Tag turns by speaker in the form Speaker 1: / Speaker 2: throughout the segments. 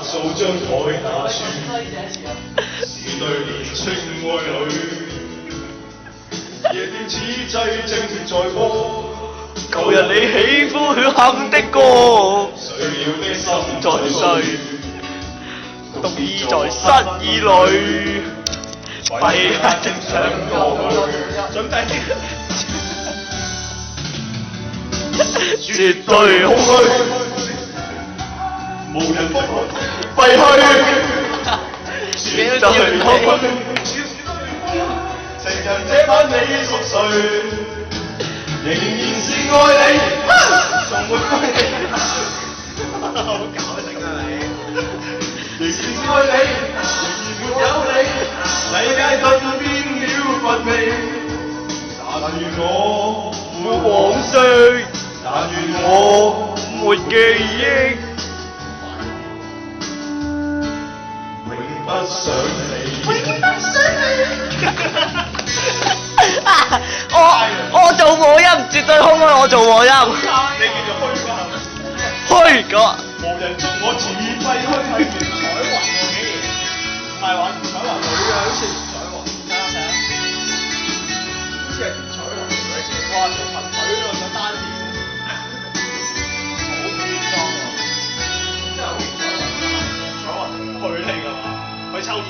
Speaker 1: 數張台那處，是對年青愛侶。夜店此際正在播，
Speaker 2: 舊日你喜歡哼的歌，
Speaker 1: 碎了的心
Speaker 2: 在碎，獨倚在失意裏，閉眼睛想過去。準備，絕對空虛，
Speaker 1: 無人不可
Speaker 2: 廢墟，絕對空虛。
Speaker 1: 情人這晚你熟睡，仍然是愛你，從沒歸你。好搞笑啊你！仍然是愛你，仍然沒有你，世界頓變了乏味。但願我沒往昔，但願我
Speaker 2: 沒記憶，
Speaker 1: 永不想你。
Speaker 2: 我做和音，絕對空虛，我做和音。
Speaker 1: 你叫做虛吧？
Speaker 2: 虛個。
Speaker 1: 無人捉我似廢墟。係袁彩雲喎，竟然唔係話袁彩雲女嘅，好似袁彩雲。睇下睇下，好似係袁彩雲女嘅。哇！做裙腿喎，想單線。好變裝喎，真係好袁彩雲啊！袁彩雲佢嚟㗎嘛？佢秋兒。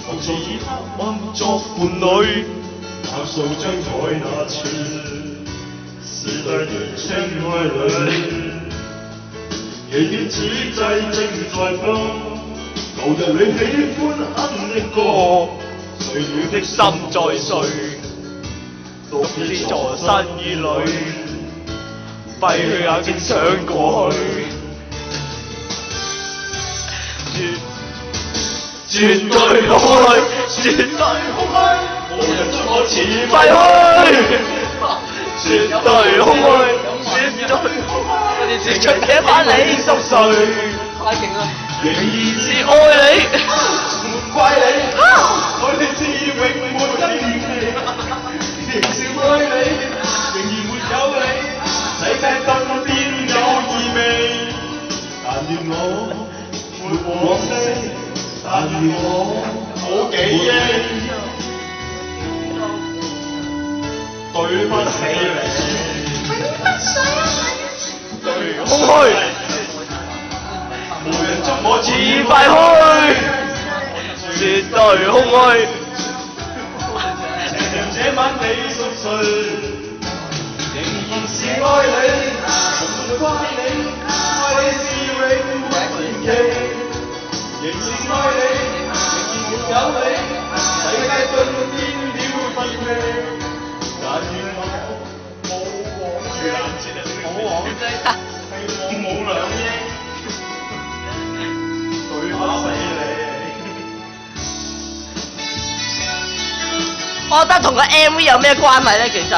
Speaker 1: 獨自以黑暗作伴侶，那數張台那處，是對年青愛侶。夜店此際正在播，舊日你喜歡哼的歌，碎了的心在碎，獨自在失意裏，閉去眼睛想過去。絕對空虛，絕對空虛，無人捉我似廢墟。絕對空虛，絕對空虛，是出這晚你熟睡。太勁啦！仍然是愛你，沒怪你，愛你至永沒根源。仍是愛你，仍然沒有你，世界頓變有意味。但願我沒往昔。但願我冇記憶，對不起你，對空虛，無人捉我似廢墟，絕對空虛。情人這晚你熟睡，仍然是愛你，從沒怪你，愛你是永沒嫌棄。仍是愛你，仍然沒有你，世界頓變了乏味。但願我冇往昔，冇往昔，係我冇兩億，對不起你。
Speaker 2: 我覺得同個 MV 有咩關係咧？其實。